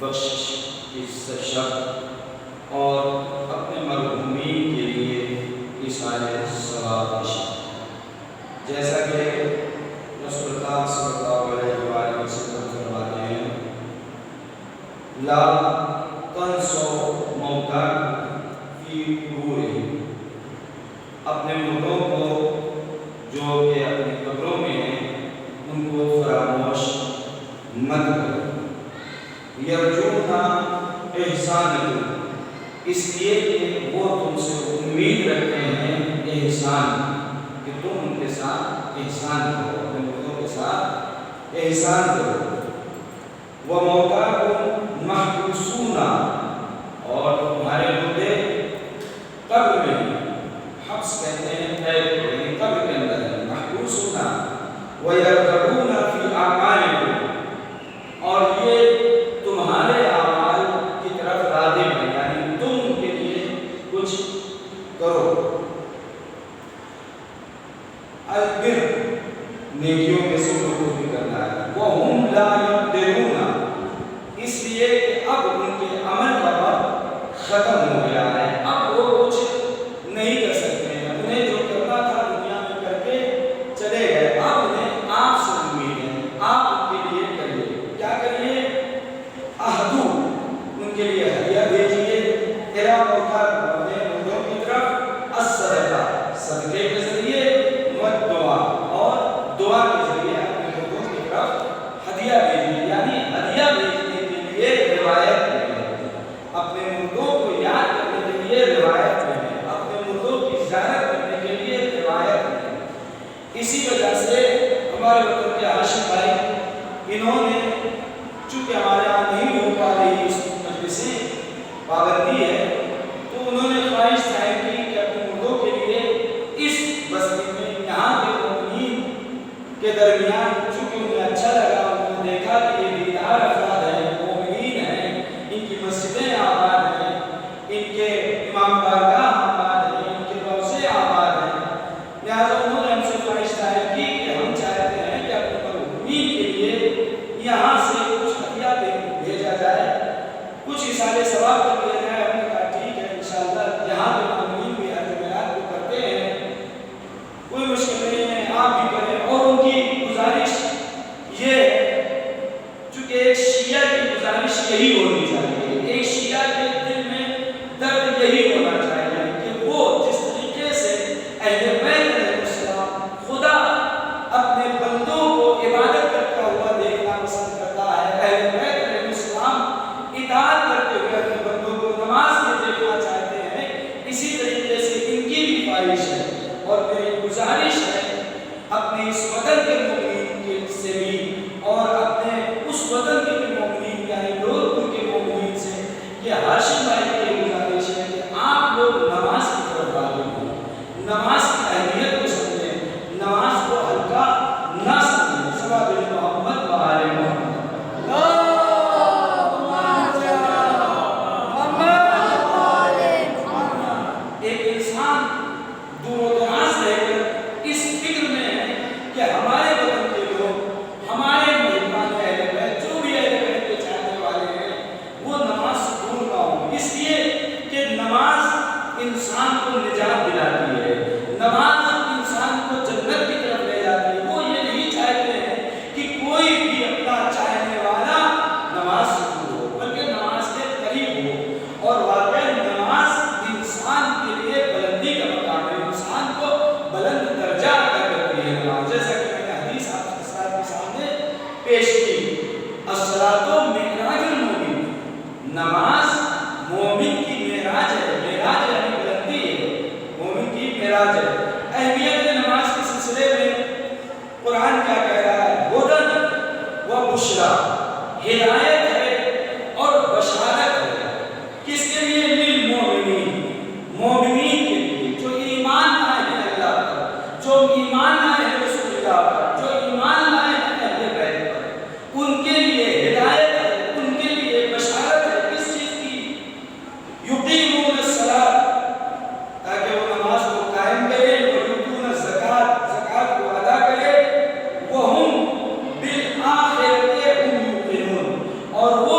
بخشش کی شب اور اپنے مرحومین کے لیے ایصال ثواب کی شب۔ جیسا کہ رسول اللہ صلی اللہ علیہ وآلہ وسلم فرماتے ہیں، لا تنسوا موتاکم فی قبورہم، اپنے مردوں کو جو کہ اپنی قبروں میں ہیں ان کو فراموش مت کرو۔ یرجون احسانکم، اس لیے کہ وہ تم سے امید رکھتے ہیں احسان، کہ تم ان کے ساتھ احسان کرو، اپنے مردوں کے ساتھ احسان کرو۔ وَمَوْتَاكُمْ مَحْبُوسُونَ، اور تمہارے مردے قبر میں ہیں، حبس کہتے ہیں قید کو، یعنی قبر کے اندر ہے، محبوسون وَيَرْغَبُونَ فِي أَعْمَالِكُمْ، اور یہ تمہارے اعمال کی طرف راغب ہے، یعنی تم ان کے لیے کچھ کرو۔ البر، نیکیوں میں سے لوگوں بھی کرنا ہے۔ وَهُمْ لَا يَقْدِرُونَ، اس لیے کہ اب ان کے عمل کا وقت ختم ہو گیا ہے، اب وہ کچھ نہیں کر سکتے ہیں، انہیں جو کرنا تھا دنیا میں کر کے چلے گئے، اب انہیں آپ سے امید ہے، آپ ان کے لیے کریے، کیا کریے؟ اہدو، ان کے لیے ہدیہ بھیجیے، اِلیٰ موتاکم، اپنے مردوں کی طرف، الصدقہ، صدقے کے ذریعے، والدعاء، اور دعا کے ذریعے اپنے مردوں کی طرف ہدیہ بھیجیے، یعنی ہدیہ بھیجنے کے لیے روایت میں ہے، اپنے مردوں کو یاد کرنے کے لیے روایت میں ہے، اپنے مردوں کی زیارت کرنے کے لیے روایت میں ہے۔ اسی وجہ سے ہمارے وطن کے ہاشم بھائی، انہوں نے چونکہ ہمارے یہاں نہیں ہو پا رہی اس مجلسی پابندی ہے، تو انہوں نے خواہش ظاہر کی کہ اپنے مردوں کے لیے اس بستی میں یہاں کے مومنین کے درمیان، چونکہ انہیں اچھا لگا، انہوں نے دیکھا کہ یہ دیندار افراد ہیں، مومنین ہیں، ان کی مسجدیں آباد ہیں، ان کے امام بارگاہ آباد ہیں، ان کے روضے آباد ہیں، لہٰذا انہوں نے ہم سے خواہش ظاہر کی کہ ہم چاہتے ہیں کہ اپنے مرحومین کے لیے یہاں سے کچھ ہدیہ بھیجا جائے، کچھ ایصال ثواب کر دیا جائے۔ ہم نے کہا ٹھیک ہے، انشاءاللہ یہاں کے مومنین بھی ہر جمعرات کو کرتے ہیں، کوئی مشکل نہیں ہے، آپ بھی کریں۔ اور ان کی گزارش یہ ہے، چونکہ ایک شیعہ کی گزارش یہی ہونی چاہیے، ایک شیعہ کے دل میں درد یہی ہونا چاہیے کہ وہ جس طریقے سے اہل بیت علیہ السلام خدا اپنے بندوں کو عبادت کرتا ہوا دیکھنا پسند کرتا ہے، اہل بیت علیہ السلام اطاعت کرتے ہوئے اپنے بندوں کو نماز میں دیکھنا چاہتے ہیں، اسی طریقے سے ان کی بھی خواہش ہے اور میری گزارش ہے اپنے اس وطن کے مومنین کے سے بھی، اور اپنے اس وطن کے بھی مومنین یعنی نورپور کے مومنین سے، کہ ہاشم بھائی کی یہ گزارش ہے کہ آپ لوگ نماز کی طرف راغب ہوں، نماز کی اہمیت کو سمجھیں، نماز کو ہلکا نہ سمجھیں۔ صلوات محمد و آل محمد۔ ایک انسان دور و دراز رہ کر اس فکر میں ہے کہ ہمارے وطن کے لوگ، ہمارے مہمان اہل بیت، جو بھی اہل بیت کے چاہنے والے ہیں، وہ نماز سے دور نہ ہوں، اس لیے کہ نماز انسان کو نجات دلاتی ہے، نماز انسان کو جنت کی طرف لے جاتی ہے۔ وہ یہ نہیں چاہتے ہیں کہ کوئی بھی اپنا چاہنے والا نماز سے دور ہو، بلکہ نماز کے قریب ہو، اور واقعی نماز انسان کے لیے بلندی کا مقام ہے، انسان کو بلند درجہ عطا کرتی ہے نماز، جیسا کہ میں نے حدیث آپ کے سامنے پیش کی، الصلاۃ معراج المومن، نماز مومن کی معراج ہے، معراج یعنی بلندی ہے، مومن کی معراج ہے۔ اہمیت نماز کے سلسلے میں قرآن کیا کہہ رہا ہے؟ ہدی و بشریٰ، ہدایت ہے اور بشارت ہے، کس کے لیے؟ للمؤمنین، مومنین کے لیے، جو ایمان لائے ہیں اللہ پر، جو ایمان لائے ہیں رسول اللہ پر، جو ایمان لائے ہیں اہل بیت پر، ان کے لیے ہدایت ہے، ان کے لیے بشارت ہے، کس چیز کی؟ یقیمون الصلاۃ، تاکہ وہ نماز کو قائم کرے، ویؤتون الزکوٰۃ، زکوٰۃ کو ادا کرے، وہم بالآخرۃ هم یوقنون، اور وہ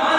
5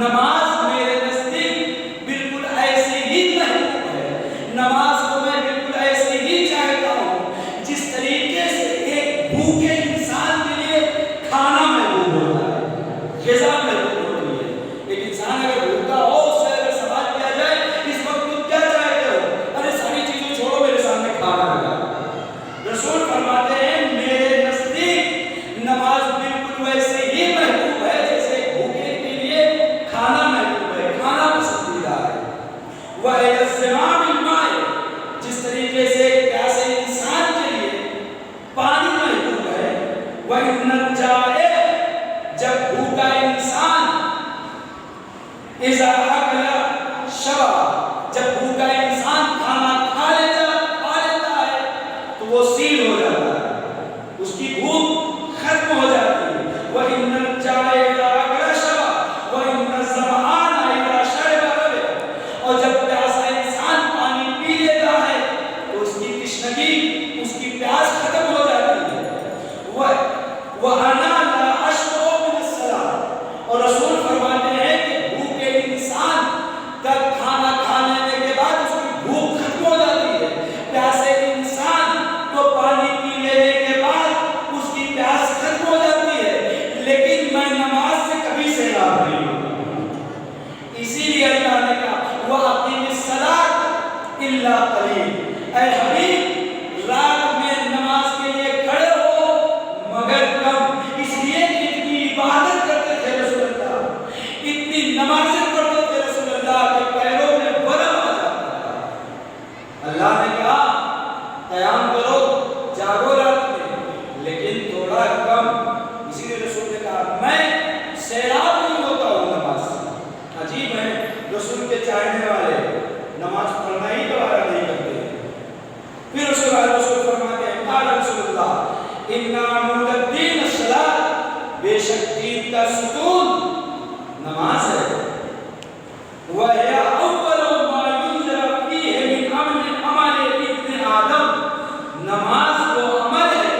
نماز میرے نزدیک بالکل ایسی ہی محبوب ہے، نماز کو میں بالکل ایسی ہی چاہتا ہوں جس طریقے سے ایک بھوکے انسان کے لیے کھانا محبوب ہوتا ہے، غذا محبوب ہوتی ہے۔ ایک انسان اگر بھوکا ہو، اس سے اگر سوال کیا جائے اس وقت تم کیا چاہتے ہو، ارے ساری چیزیں چھوڑو، میرے سامنے کھانا لگا۔ رسول فرماتے ہیں میرے نزدیک نماز بالکل ویسے ہی محبوب ہے جیسے بھوکے کے لیے کھانا محبوب ہے، کھانا پسندیدہ ہے۔ وَإِذَا الزِّمَامِ الْمَاءِ، جس طریقے سے پیاسے انسان کے لیے پانی محبوب ہے۔ وَإِنَّ الْجَائِعَ، جب بھوکا انسان اِذَا أَكَلَ شَبَعَ، جب بھوکا انسان کھانا کھا لیتا ہے تو وہ سیر ہو جاتا ہے، اس کی بھوک ختم ہو جاتی ہے۔ وَإِنَّ الْجَائِعَ إِذَا أَكَلَ شَبَعَ وَإِنَّ الظَّمَآنَ إِذَا شَرِبَ رَوِيَ، اور جب پیاسا انسان پانی پی لیتا ہے تو اس کی تشنگی، اس کی پیاس ختم ہو جاتی ہے۔ وَأَنَا لَا أَشْبَعُ مِنَ الصَّلَاةِ، اور رسول فرماتے ہیں کہ بھوکے انسان کا کھانا کھا لینے کے بعد اس کی بھوک ختم ہو جاتی ہے، پیاسے انسان کو پانی پی لینے کے بعد اس کی پیاس ختم ہو جاتی ہے، لیکن میں نماز سے کبھی سیراب نہیں ہوتا۔ اسی لیے اللہ نے کہا وَأَقِمِ الصَّلَاةَ إِلَّا قَلِيلًا، اے حبیب رات میں نماز کے لیے کھڑے ہو مگر کم، اس لیے کہ اتنی عبادت کرتے تھے رسول اللہ، اتنی نمازیں پڑھتے تھے رسول اللہ کے پیروں میں ورم آ جاتا تھا۔ اللہ نے کہا قیام کرو، جاگو رات میں، لیکن تھوڑا کم۔ اسی لیے رسول نے کہا میں سیراب نہیں ہوتا ہوں نماز سے۔ عجیب ہے، رسول کے چاہنے والے نماز پڑھنا ہی دوبارہ نہیں کرتے۔ پھر رسول فرماتے ہیں قال رسول اللہ ان عمود الدین الصلاۃ، بے شک دین کا ستون نماز ہے۔ وَهِيَ أَوَّلُ مَا يُنذَرُ فِيهِ مِنْ عَمَلِ ابن آدم، نماز وہ عمل ہے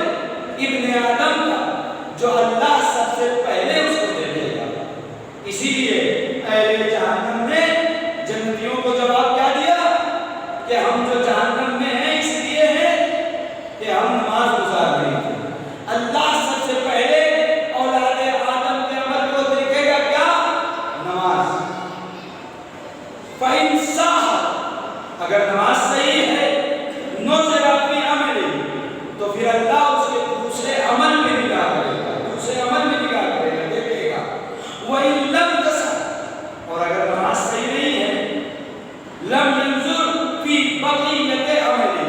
ابن آدم کا جو اللہ سب سے پہلے اس کو دے دے گا۔ اسی لیے اہل جہنم نے جنتیوں کو جواب کیا دیا کہ ہم جو جہنم میں ہیں اس لیے ہیں کہ ہم نماز گزار نہیں تھے۔ اللہ سب سے پہلے اولاد آدم کے عمل کو دیکھے گا کیا؟ نماز۔ فَإِنْ صَحَّ، اگر نماز صحیح ہے، نُظِرَ فِي عَمَلِهِ، تو پھر اللہ اس کے دوسرے عمل میں نگاہ کرے گا، دوسرے عمل میں نگاہ کرے گا، دیکھے گا۔ وَإِنْ لَمْ تَصِحَّ، اور اگر نماز صحیح نہیں ہے، لَمْ يَنْظُرْ فِي بَقِيَّةِ عَمَلِهِ،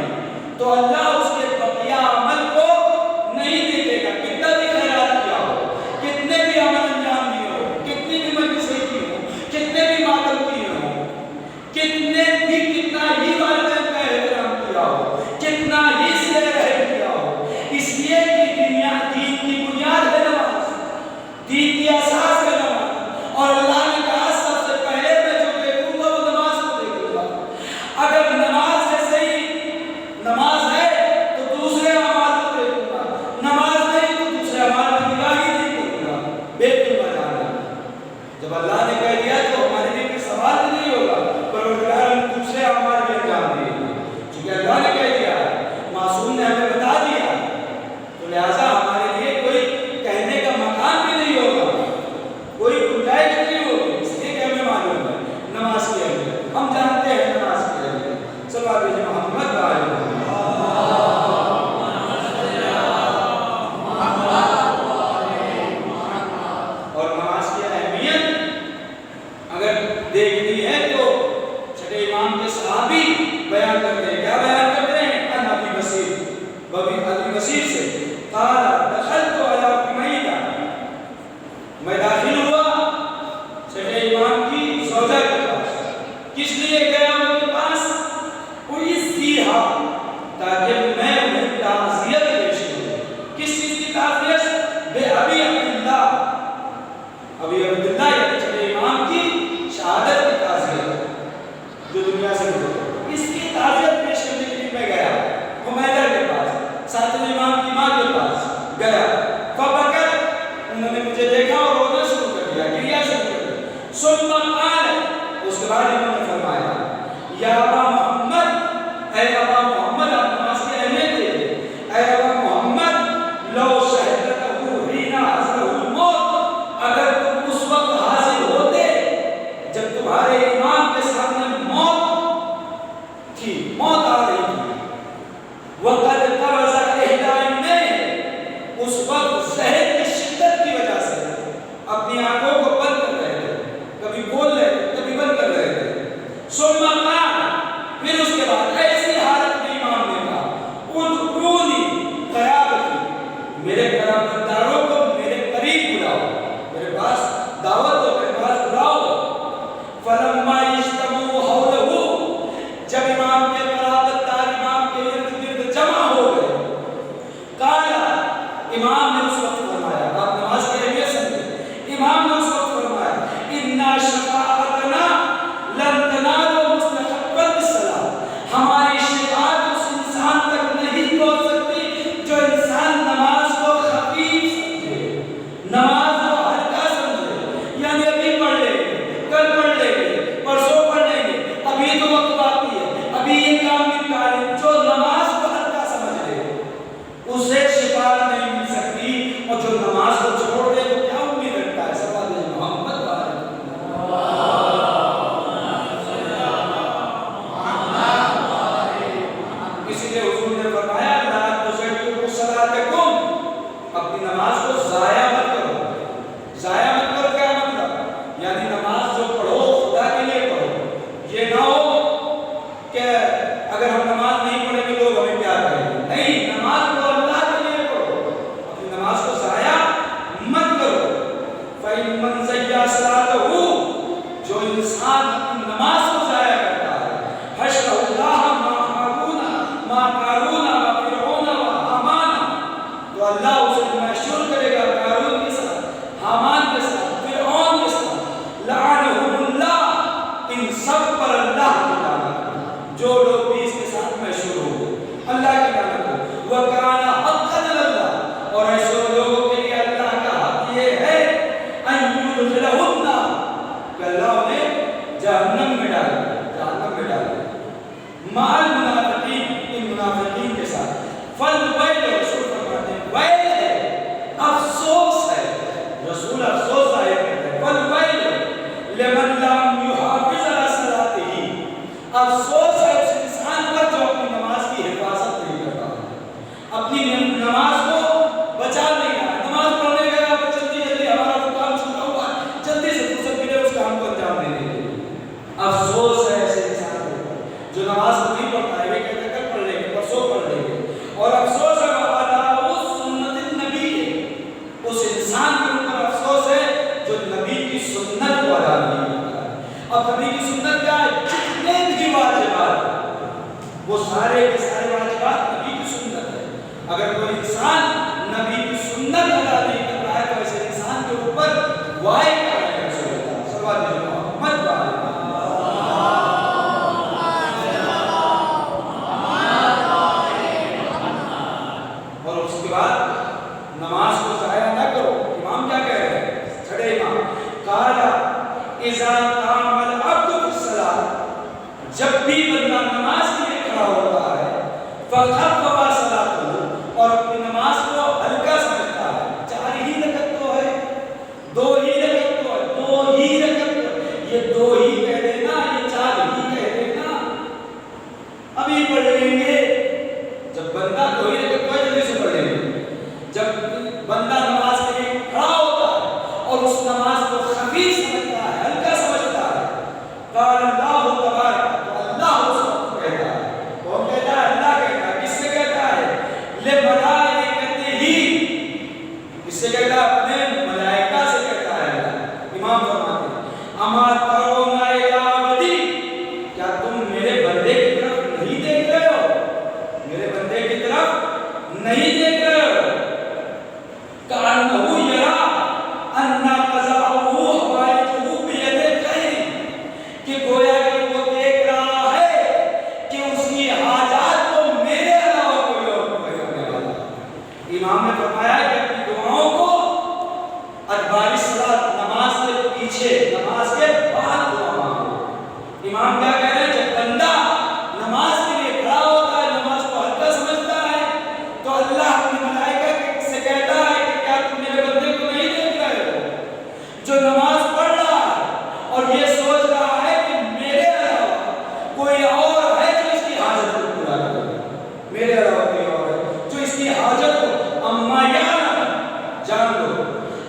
تو اللہ اس کے بقیہ عمل کو نہیں دیکھے گا، کتنا بھی خیرات کیا ہو، کتنے بھی عمل انجام دیے ہو، کتنی بھی مجلسیں کی ہو، کتنے بھی ماتم کیے ہو، کتنا ہی والدین کا احترام کیا ہو، کتنا ہی صلہ رحم کیا ہو، اس لیے کہ دین کی بنیاد ہے نماز، دین کی اساس ہے نماز، اور اللہ نے کہا سب سے پہلے میں جو دیکھوں گا وہ نماز کو دیکھوں گا۔ اگر نماز ہے صحیح، نماز ہے تو دوسرے اعمال کو دیکھوں گا، نماز نہیں تو دوسرے اعمال کی نگاہ ہی نہیں کروں گا، بیت اللہ جانا۔ جب اللہ نے کہہ دیا تو ہمارے لیے کوئی سوال بھی نہیں ہوگا، پروردگار ہم دوسرے اعمال بھی انجام دیں گے، کیونکہ اللہ نے کہہ دیا ہے، معصوم نے ہمیں بتا دیا، تو لہٰذا ہمارے لیے کوئی کہنے کا مقام بھی نہیں ہوگا، کوئی گنجائش نہیں ہوگی، اس لیے کہ ہمیں معلوم ہے نماز کی اہمیت، ہم جانتے ہیں نماز کی اہمیت۔ صلی اللہ علیہ محمد وآلہ اور نماز کی اہمیت ثم قال، اس کے بعد انہوں نے فرمایا یا ابا محمد، اے ابا محمد، آپ نماز کی اہمیت دیکھیں، اے ابا محمد لو شہدتہ حین حضرہ الموت، اگر تم اس وقت حاضر ہوتے جب تمہارے امام کے سامنے موت تھی، موت آ رہی تھی، وقت قبض احدائن نے، اس وقت زہر کی شدت کی وجہ سے اپنی آنکھوں کو بند کر رہے تھے، کبھی بول رہے تھے کبھی بند کر رہے تھے. ثم قال، پھر اس کے بعد ایسی حالت میں امام نے کہا ادعونی قرابتی، میرے قرابت داروں کو میرے قریب بلاؤ، میرے پاس دعوت دو، میرے پاس بلاؤ. فلما اجتمعوا حولہ، جب امام کے قرابت دار امام کے ارد گرد جمع ہو گئے، قال، امام نے اس وقت فرمایا، آپ نماز کی اہمیت سمجھیں، امام نے اس وقت فرمایا انا شفاعتنا لن تنالوا مثل خطوة الصلاة، ہماری شفاعت اس انسان تک نہیں پہنچ سکتی جو انسان نماز کو خفیف سمجھے، نماز کو ہلکا سمجھے، یعنی ابھی پڑھ لیں گے، کل پڑھ لیں گے، پرسوں پڑھ لیں گے، ابھی تو وقت باقی ہے، ابھی یہ کام نپٹا لیں. جو نماز کو ہلکا سمجھ لے اسے شفاعت نہیں مل سکتی، اور جو نماز کو چھوڑ دے تو کیا امید رکھتا ہے؟ سب آدھے محمد اسی لیے حضور نے فرمایا لا تضيعوا صلاتکم، اپنی نماز کو ضائع مت کرو. ضائع مت کرو کیا مطلب؟ یعنی نماز جو پڑھو خدا کے لیے پڑھو، یہ نہ ہو کہ اگر ہم نماز نہیں پڑھیں گے لوگ ہمیں پیار کریں گے. نہیں، نماز کو اللہ کے لیے پڑھو، اپنی نماز کو ضائع مت کرو. فَإِن ضَيَّعَ صَلَاتَهُ، جو انسان اپنی نماز کو ضائع کرتا ہے، حشر اللہ ما قارون و فرعون و حامان، تو اللہ اسے محشور کرے گا قارون کے ساتھ، حامان کے ساتھ، فرعون کے ساتھ. لعنہم اللہ، ان سب پر اللہ کی لعنت، جو لوگ بھی اس کے ساتھ محشور ہوں گے، اللہ کی لعنت ہو. وَكَانَ حَقًّا عَلَى اللَّهِ، اور ایسے لوگوں کے لیے اللہ کا حق یہ ہے أَن يُدْخِلَهُ النَّارَ، کہ اللہ انہیں جہنم میں ڈالے، جہنم میں ڈالے. مع المنافقین، ان منافقین کے ساتھ. فَالْوَيْلُ، رسول فرماتے ہیں ویل ہے، افسوس ہے، رسول افسوس ظاہر کرتے ہیں. فَالْوَيْلُ لِمَنْ لَمْ يُحَافِظْ عَلَى صَلَاتِهِ، افسوس ہے اس انسان پر جو اپنی نماز کی حفاظت نہیں کرتا، اپنی نماز کو بچا نہیں رہا. نماز پڑھنے گیا تو جلدی جلدی ہمارا وہ کام چھوٹا ہوا ہے، جلدی سے فرصت ملے اس کام کو انجام دینے کے لیے. افسوس ہے ایسے انسان کو جو نماز کو نہیں پڑھتا ہے، یہ کہتے ہیں کل پڑھ لیں گے، پرسوں پڑھ لیں گے. اور افسوس ہے سنت النبی، اس انسان کے اوپر افسوس ہے جو نبی کی سنت کو ادا نہیں کرتا ہے. اب نبی کی سنت کیا ہے؟ جتنے بھی واجبات، وہ سارے کے سارے واجبات نبی کی سنت ہے. اگر کوئی انسان نبی کی سنت ادا نہیں کر رہا ہے تو ایسے انسان کے اوپر وائے کر رہے ہیں رسول اللہ صلی اللہ علیہ وسلم. اور اس کے بعد نماز کو ضائع نہ کرو. امام کیا کہہ رہے ہیں؟ چھڑے امام قال اذا قام العبد في الصلاة، جب بھی بندہ نماز کے لیے کھڑا ہوتا ہے، فخفف صلاته، اور اپنی نماز کو ہلکا سمجھتا ہے. 4 ہی رکعت تو ہے، 2 ہی رکعت تو ہے، 2 ہی رکعت تو ہے، یہ 2 ہی کہہ دینا، یہ 4 ہی کہہ دینا، ابھی پڑھ لیں گے. جب بندہ 2 ہی رکعت تو ہے جلدی سے پڑھ لیں گے. جب بندہ نماز کے لیے کھڑا ہوتا ہے اور اس نماز کو خفیف سمجھتا ہے، ہلکا سمجھتا ہے، قال اللہ تبارک، تو اللہ اس کو کہتا ہے. کون کہتا ہے؟ اللہ کہتا ہے. کس سے کہتا ہے؟ لِمَلَائِكَتِهِ، کس سے کہتا ہے؟ اپنے ملائکہ سے کہتا ہے اللہ. امام فرماتے ہیں اما ترون الی عبدی، کیا تم میرے بندے کی طرف نہیں دیکھ رہے ہو؟ میرے بندے کی طرف نہیں دیکھ رہے ہو؟ کأنہ یرا ان قضاءہ حوائجہ بید غیرہ، کہ گویا کہ وہ دیکھ رہا ہے کہ اس کی حاجات کو میرے علاوہ کوئی اور پورا کرنے والا. امام نے فرمایا کہ اپنی دعاؤں کو ادبار صلاۃ، نماز کے پیچھے، نماز کے امام کیا کہہ رہے ہیں؟ جب بندہ نماز کے لیے کھڑا ہوتا ہے، نماز کو ہلکا سمجھتا ہے، تو اللہ اپنے ملائکہ سے کہتا ہے کہ کیا تم میرے بندے کو نہیں دیکھ رہے ہو جو نماز پڑھ رہا ہے اور یہ سوچ رہا ہے کہ میرے علاوہ کوئی اور ہے جو اس کی حاجت کو پورا کرے، میرے علاوہ کوئی اور ہے جو اس کی حاجت کو اما جان لو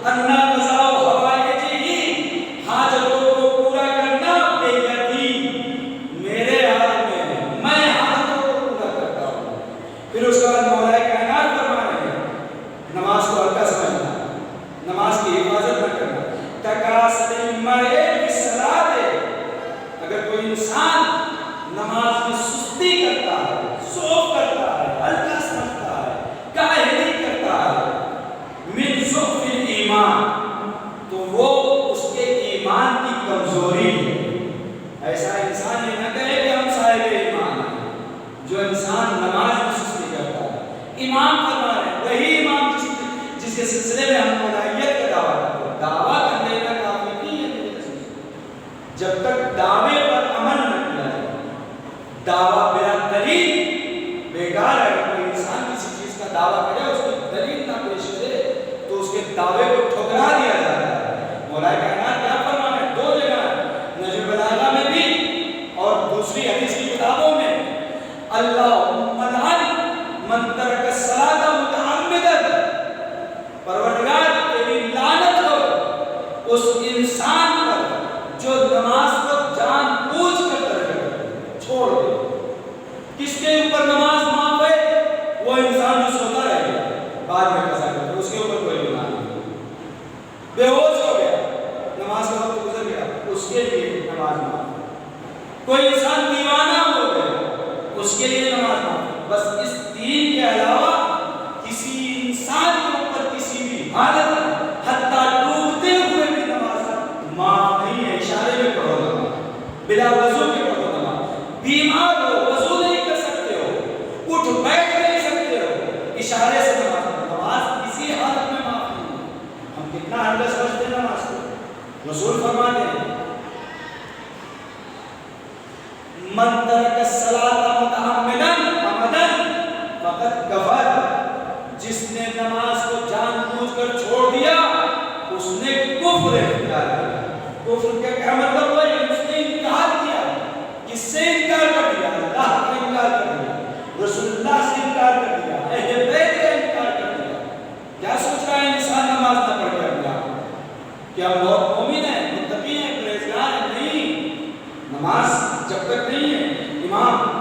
انا قضاء حوائجہ، حاجتوں کو پورا کرنا بیدی میرے ہاتھ میں ہے، میں حاجتوں کو پورا کرتا ہوں۔ پھر اس کے بعد مولا کائنات فرما رہے ہیں نماز کو ہلکا سمجھنا، نماز کی حفاظت نہ کرنا۔ تکاسل المرء بالصلاۃ، اگر کوئی انسان نماز میں سستی کرتا ہے، سوف کرتا ہے، ہلکا سمجھتا ہے، کاہلی کرتا ہے، من ضعف الایمان، تو وہ اس کے ایمان کی کمزوری ہے۔ ایسا انسان یہ نہ کہے کہ ہم صاحب ایمان ہیں۔ جو انسان نماز میں سستی کرتا ہے، امام فرما رہے ہیں وہی امام جس کے سلسلے میں ہم مولائیت کا دعویٰ کرتے ہیں۔ دعویٰ کرنے کا کافی نہیں ہے جب تک دعوے پر عمل نہ کیا جائے۔ دعویٰ بلا دلیل بیکار ہے۔ کوئی انسان کسی چیز کا دعویٰ کرے، اس کی دلیل نہ پیش کرے تو اس کے دعوے کو ٹھکرا دیا جاتا ہے۔ مولا کائنات کیا فرما رہے ہیں؟ دو جگہ نہج البلاغہ میں بھی اور دوسری حدیث کی کتابوں میں، اللہم لعن من ترک الصلاۃ متعمدا، پروردگار تیری لعنت ہو اس انسان پر جو نماز کو جان بوجھ کر ترک چھوڑ دے۔ کس کے اوپر نماز معاف ہے؟ وہ انسان جو سوتا رہے گا بعد میں قضا کرے، اس کے اوپر کوئی گناہ نہیں۔ بے ہوش ہو گیا، نماز کا وقت گزر گیا، اس کے لیے نماز معاف ہے۔ کوئی انسان دیوانہ ہو گیا، اس کے لیے نماز معاف ہے۔ بس اس دین کے علاوہ کسی انسان کے اوپر کسی بھی حالت میں حتیٰ ڈوبتے ہوئے بھی نماز معاف نہیں ہے۔ اشارے میں پڑھو نماز، بلا وضو کے پڑھو نماز، بیمار ہو وضو نہیں کر سکتے ہو، اٹھ بیٹھ نہیں سکتے ہو، اشارے سے نماز پڑھو۔ نماز کسی حالت میں معاف نہیں ہے۔ ہم کتنا ہلکا سمجھتے ہیں نماز کو۔ رسول فرماتے ہیں من ترک الصلاۃ متعمدا عمدا فقد کفر، جس نے نماز کو جان بوجھ کر چھوڑ دیا اس نے کفر اختیار کیا۔ کفر کا کیا مطلب ہوا؟ اس نے انکار کیا۔ کس سے انکار کر دیا؟ اللہ کا انکار کر دیا، رسول اللہ سے انکار کر دیا، اہل بیت کا انکار کر دیا۔ کیا سوچ رہا ہے انسان نماز نہ پڑھ کر کیا؟ کیا بہت مومن ہے، متقی ہے، پرہیزگار ہے؟ نہیں، نماز جب تک نہیں ہے۔ امام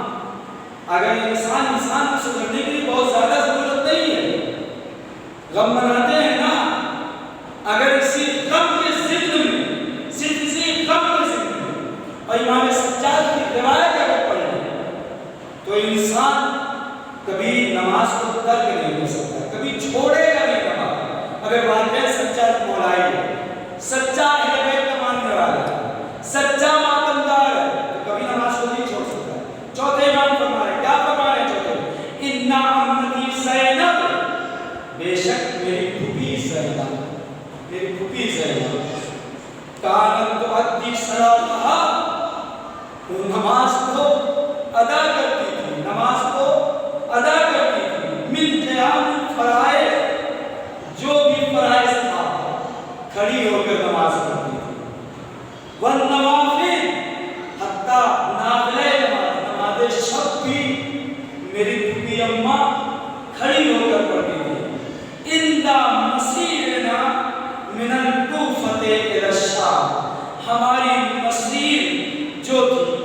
اگر انسان کو سدھرنے کے لیے بہت زیادہ ضرورت نہیں ہے، غم مناتے ہیں نا، اگر اسی غم کے ذکر میں، صرف اسی غم کے ذکر میں اور امام سجاد کی روایت اگر پڑھیں تو انسان کبھی نماز کو ترک نہیں کر سکتا، کبھی چھوڑے گا نہیں نماز۔ اگر واقعی سچا مولائی ہے، سچا اہل بیت کا ماننے والا ہے، سچا ماتمدار ہے، تو کبھی نماز کو نہیں چھوڑ سکتا۔ چوتھے امام فرما رہے ہیں، کیا فرما رہے ہیں چوتھے؟ اِنَّ عَمَّتِي زینب، بے شک میری پھوپھی زینب، میری پھوپھی زینب کانت تؤدی صلاتها، وہ نماز کو ادا کرتی تھی، نماز کو ادا کرتی تھی، من قیام الفرائض، جو بھی فرائض تھا کھڑی ہو کر نماز پڑھتی تھی، والنوافل، حتیٰ نافلہ نماز، نماز شب بھی میری پھوپھی اماں کھڑی ہو کر پڑھتی تھی۔ اِنْدَ مَسِیرِنَا مِنَ الْکُوفَةِ إِلَى الشَّامِ، ہماری مسیر جو تھی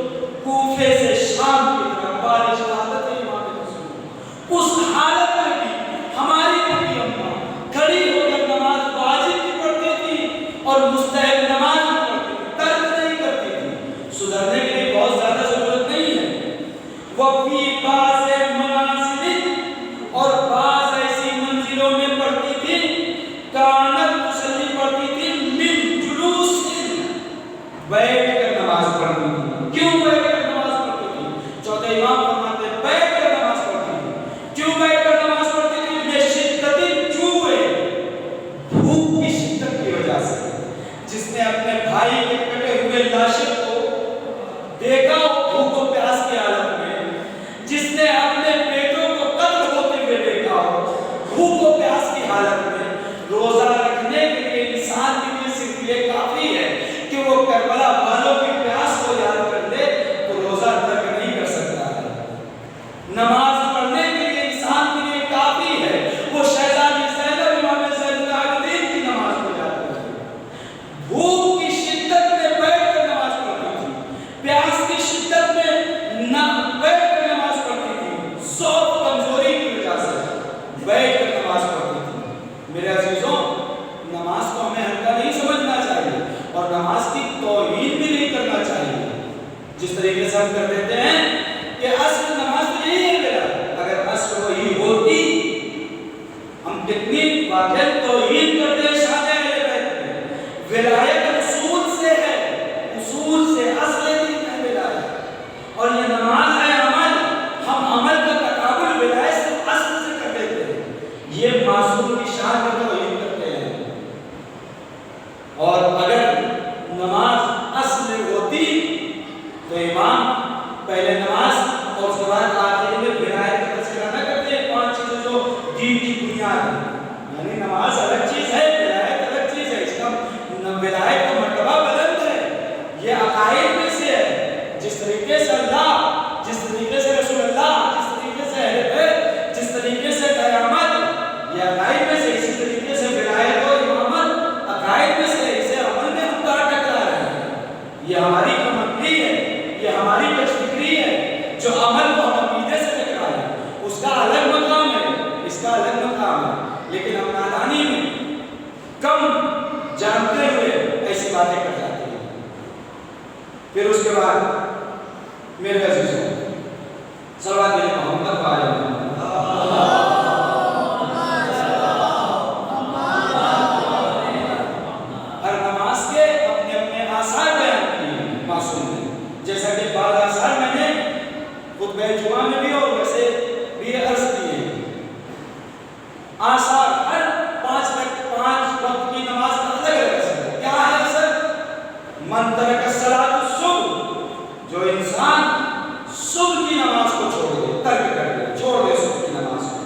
کوفے سے شام کی طرف، بارش حالت امام رسول، اس حالت میں بھی ہماری پھوپھی اماں کھڑی ہو کر نماز واجب بھی پڑھتی تھی اور مستحب نماز بھی پڑھتی تھی، ترک نہیں کرتی تھی۔ سدھرنے کے لیے بہت زیادہ ضرورت نہیں ہے۔ وَفِي بَعْضِ مَنَازِلٍ، اور بعض ایسی منزلوں میں پڑھتی تھی، کانت تصلی پڑھتی تھی، من جلوس، بیٹھ کر نماز پڑھتی تھی۔ کیوں بیٹھ کر نماز پڑھتی تھی؟ چوتھے امام فرماتے ہیں بیٹھ کر نماز پڑھتی تھی۔ کیوں بیٹھ کر نماز پڑھتی تھی؟ یہ شدت الجوع، بھوک کی شدت کی وجہ سے، جس نے اپنے بھائی کے کٹے ہوئے لاشے کو دیکھ وہ کربلا والوں کی پیاس کو یاد کر لے تو روزہ ترک نہیں کر سکتا ہے۔ نماز پڑھنے کے لیے انسان کے لیے کافی ہے وہ شہزادی زینب امام زین العابدین کی نماز کو یاد کر لے۔ بھوک کی شدت میں بیٹھ کر نماز پڑھتی تھی، پیاس کی شدت میں نہ بیٹھ کر نماز پڑھتی تھی، ذوق کمزوری کی وجہ سے بیٹھ کر نماز پڑھتی تھی۔ میرے عزیزوں، نماز کو ہمیں ہلکا نہیں سمجھنا چاہیے اور نماز کی توہین بھی نہیں کرنا چاہیے جس طریقے سے ہم کر دیتے ہیں کہ اصل نماز تو یہی ہے میرا، اگر اصل وہی ہوتی ہم کتنی واقعہ توہین کرتے ہیں شان اہل بیت میں۔ ولایت اصول سے ہے، اصول سے اصل دین ہے ولایت، اور یہ نماز ہے عمل، ہم عمل کا تقابل ولایت سے اصل سے کر دیتے ہیں، یہ معصوم کی شان کا توہین کرتے ہیں۔ اور اگر نماز اصل ہوتی تو امام پہلے نماز اور اس کے بعد آخر میں ولایت کا تذکرہ نہ کرتے ہیں، 5 چیزیں جو دین کی بنیاد ہے، یعنی نماز الگ چیز ہے، ولایت الگ چیز ہے، اس کا ولایت کا مرتبہ بلند ہے، یہ عقائد میں سے ہے۔ جس طریقے سے اللہ، جس طریقے سے رسول اللہ، جس طریقے سے اہل بیت، جس طریقے سے قیامت، یہ عقائد میں سے، اسی طریقے سے ولایت اور امامت عقائد میں سے، اسے عمل میں ہم کہاں ٹکرا رہے ہیں؟ یہ ہماری کم عقلی ہے، یہ ہماری کچھ فکری ہے جو عمل کو ہم عقیدے سے ٹکرا رہے ہیں، اس کا الگ مقام ہے، اس کا الگ مقام ہے، لیکن ہم نادانی میں کم جانتے ہوئے ایسی باتیں کر جاتے ہیں۔ پھر اس کے بعد میرے عزیزوں، صلوات محمد وعلیہ ہر نماز کے اپنے اپنے آثار بیان کیے معصوم نے، جیسا کہ بعض آثار میں نے خطبہ جمعہ میں بھی اور ویسے بھی عرض کیے ہیں۔ آثار ہر 5 وقت کی نماز کا الگ الگ اثر ہے۔ کیا ہے اثر؟ من ترک الصلاۃ الصبح، جو انسان صبح کی نماز کو چھوڑ دے، ترک کر دے، چھوڑ دے صبح کی نماز کو،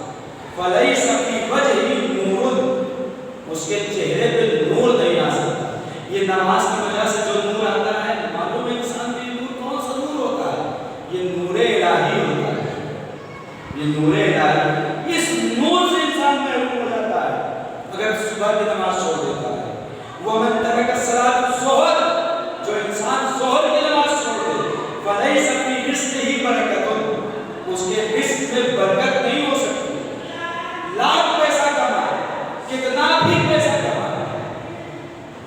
فلیس فی وجہہ نور، اس کے چہرے پہ نور نہیں آ سکتا۔ یہ نماز کی وجہ سے جو نور آتا ہے، معلوم ہے انسان کے نور کون سا نور ہوتا ہے؟ یہ نور الہی ہوتا ہے، یہ نور الہی، اس نور سے انسان محروم ہو جاتا ہے اگر صبح کی نماز چھوڑ دیتا ہے۔ ومن ترک الصلاۃ الظہر، جو انسان ظہر کی نماز چھوڑ دے، فلیس فی رزقہ برکۃ، اس کے رزق میں برکت نہیں ہو سکتی۔ لاکھ پیسہ کمائے، کتنا بھی پیسہ کمائے،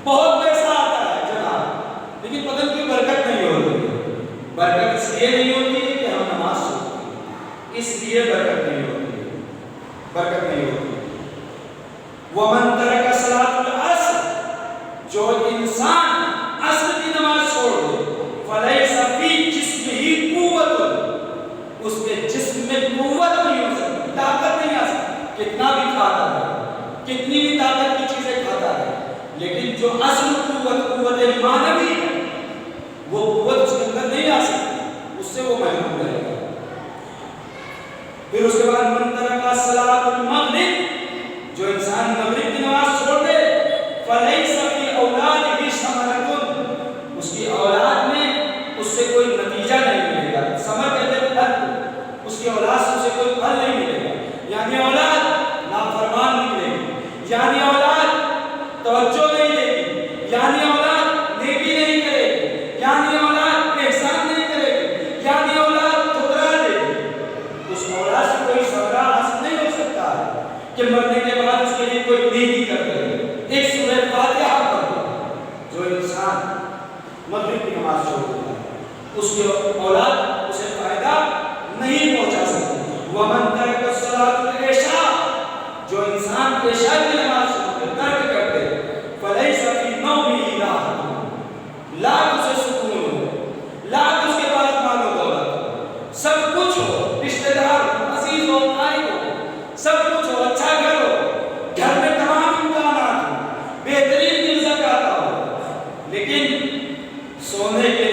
بہت پیسہ آتا ہے جناب، لیکن پتہ نہیں برکت نہیں ہوتی۔ برکت اس لیے نہیں ہوتی ہے کہ ہم نماز چھوڑتے ہیں، اس لیے برکت نہیں ہوتی ہے، برکت نہیں ہوتی۔ ومن ترک صلاۃ العصر، جو انسان عصر کی نماز چھوڑ دے، فلیس فی جسمہ قوت، اس کے جسم میں قوت نہیں ہو سکتی، طاقت نہیں آ سکتی، کتنا بھی کھاتا ہے، کتنی بھی طاقت کی چیزیں کھاتا ہے، لیکن جو اصل قوت معنوی ہے، وہ قوت اس کے اندر نہیں آ سکتی، اس سے وہ محروم رہے گا۔ پھر اس کے بعد من ترک صلاۃ المغرب، جو انسان مغرب کی نماز چھوڑ دے، فلیس فی اولادہ ثمرۃ، اس کی اولاد میں اس سے کوئی نتیجہ نہیں ملے گا۔ ثمر کہتے ہیں پھل، اس کی اولاد سے اسے کوئی پھل نہیں ملے گا، یعنی اولاد نافرمان نکلے گی، یعنی اولاد توجہ نہیں دے گی، یعنی اولاد نیکی نہیں کرے گی، یعنی اولاد احسان نہیں کرے گی، یعنی اولاد ٹھکرا دے گی۔ اس اولاد سے کوئی ثمرہ حاصل نہیں ہو سکتا ہے کہ مرنے کے بعد اس کے لیے کوئی نیکی کر دے۔ ایک سورہ فاتحہ پڑھو، جو انسان مغرب کی نماز چھوڑ دیتا ہے، اس کی اولاد اسے فائدہ نہیں پہنچا سکتی۔ ومن ترک الصلاۃ العشاء، جو انسان عشاء کی نماز ترک کر دے، فلیس فی نومہ راحۃ، لاکھ اسے سکون ہو، لاکھ اس کے پاس مال و دولت ہو، سب کچھ ہو، رشتہ دار عزیز ہو، بھائی ہو، سب کچھ ہو، اچھا گھر ہو، گھر میں تمام امکانات ہو، بہترین رزق آتا ہو، لیکن سونے کے